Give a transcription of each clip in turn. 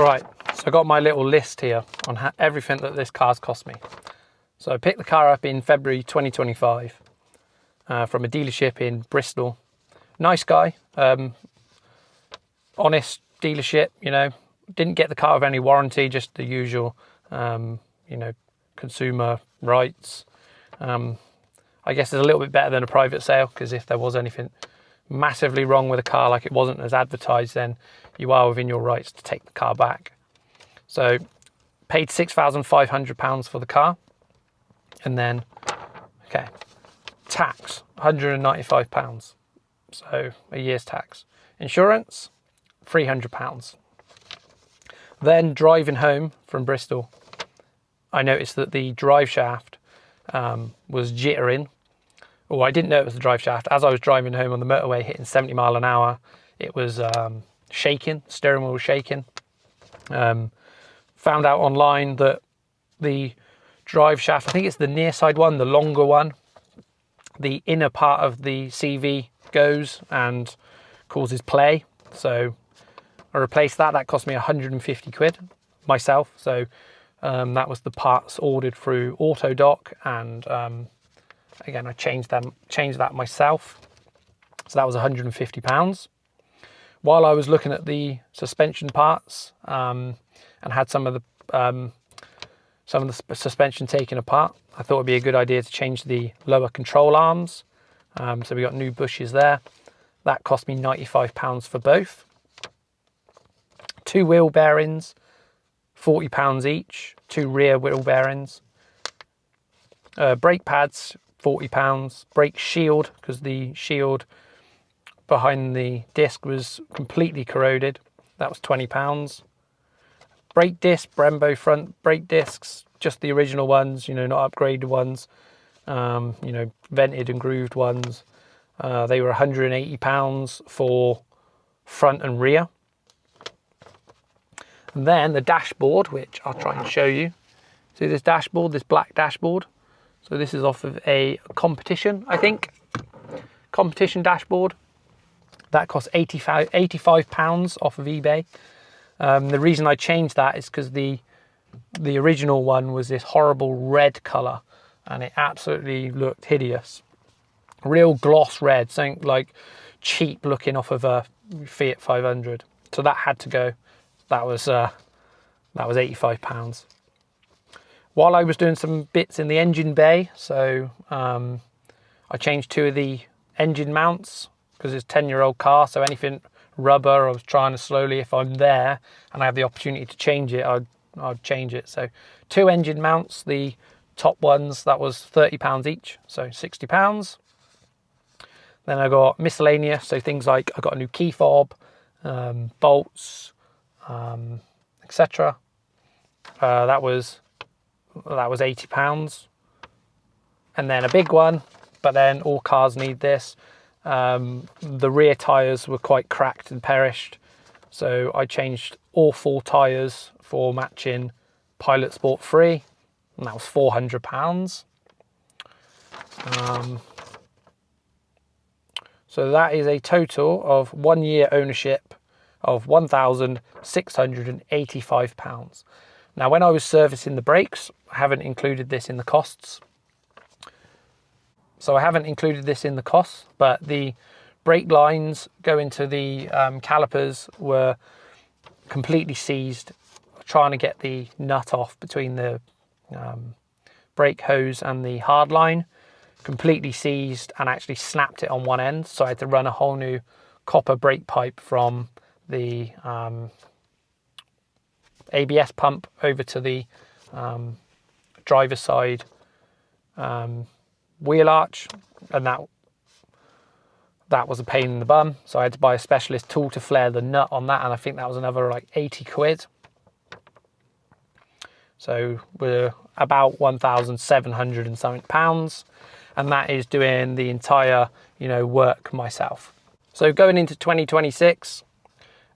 Right, so I got my little list here on everything that this car's cost me. So I picked the car up in February 2025 from a dealership in Bristol. Nice guy, honest dealership, you know. Didn't get the car with any warranty, just the usual, you know, consumer rights. I guess it's a little bit better than a private sale, because if there was anything massively wrong with the car, like it wasn't as advertised, then you are within your rights to take the car back. So paid £6,500 for the car, and then tax £195, so a year's tax. Insurance £300. Then driving home from Bristol, I noticed that the drive shaft was jittering. I didn't know it was the drive shaft. As I was driving home on the motorway hitting 70 mile an hour, it was shaking, steering wheel was shaking. Found out online that the drive shaft, I think it's the near side one, the longer one, the inner part of the CV goes and causes play. So I replaced that. That cost me 150 quid myself. So that was the parts ordered through Autodoc, and again, I changed that myself. So that was £150. While I was looking at the suspension parts and had some of the suspension taken apart, I thought it'd be a good idea to change the lower control arms. So we got new bushes there. That cost me £95 for both. 2 wheel bearings, £40 each. 2 rear wheel bearings. Brake pads, £40. Brake shield, because the shield behind the disc was completely corroded. That was £20. Brake disc, Brembo front brake discs, just the original ones, you know, not upgraded ones, you know, vented and grooved ones. They were £180 for front and rear. And then the dashboard, which I'll try and show you. See this dashboard, this black dashboard? So this is off of a competition, I think. Competition dashboard. That cost £85 off of eBay. The reason I changed that is because the original one was this horrible red colour, and it absolutely looked hideous. Real gloss red, something like cheap looking off of a Fiat 500. So that had to go. That was £85. While I was doing some bits in the engine bay, so I changed 2 of the engine mounts, because it's a 10-year-old car, so anything rubber, I was trying to slowly, if I'm there and I have the opportunity to change it, I'd change it. So 2 engine mounts, the top ones, that was £30 each, so £60. Then I got miscellaneous, so things like I got a new key fob, bolts, etc. That was £80. And then a big one, but then all cars need this. The rear tyres were quite cracked and perished, so I changed all 4 tyres for matching Pilot Sport 3, and that was £400. So that is a total of 1 year ownership of £1,685. Now, when I was servicing the brakes, I haven't included this in the costs. So I haven't included this in the costs, but the brake lines going to the calipers were completely seized, trying to get the nut off between the brake hose and the hard line. Completely seized and actually snapped it on one end. So I had to run a whole new copper brake pipe from the ABS pump over to the driver's side wheel arch, and that was a pain in the bum. So I had to buy a specialist tool to flare the nut on that, and I think that was another like 80 quid. So we're about 1,700 and something pounds, and that is doing the entire, you know, work myself. So going into 2026,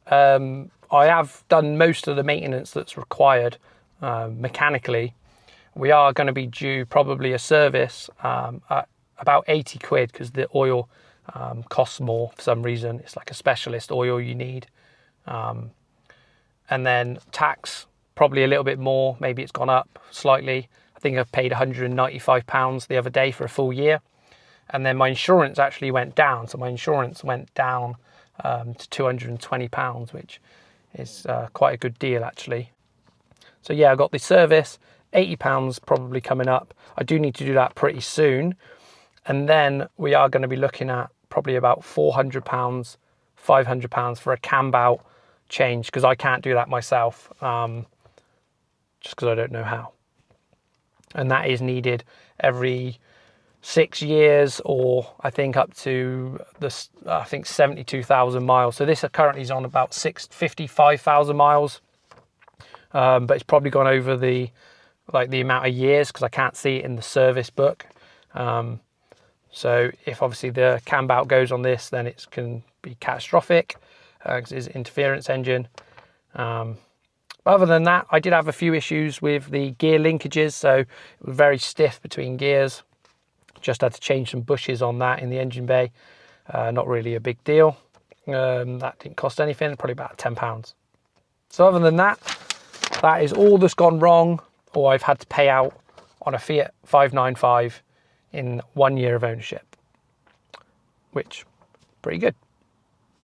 I have done most of the maintenance that's required mechanically. We are going to be due probably a service at about 80 quid, because the oil costs more for some reason. It's like a specialist oil you need. And then tax, probably a little bit more. Maybe it's gone up slightly. I think I've paid £195 the other day for a full year. And then my insurance actually went down. So my insurance went down to £220, which is quite a good deal actually. So yeah, I got the service, £80 probably coming up. I do need to do that pretty soon. And then we are going to be looking at probably about £400, £500 for a cam bout change, because I can't do that myself, just because I don't know how. And that is needed every 6 years, or I think up to 72,000 miles. So this currently is on about 55,000 miles, but it's probably gone over the amount of years, because I can't see it in the service book. So if obviously the cam bout goes on this, then it can be catastrophic, because it's an interference engine. But other than that, I did have a few issues with the gear linkages, so it was very stiff between gears. Just had to change some bushes on that in the engine bay. Not really a big deal. That didn't cost anything, probably about £10. So other than that, that is all that's gone wrong, or I've had to pay out on a Fiat 595 in 1 year of ownership, which pretty good.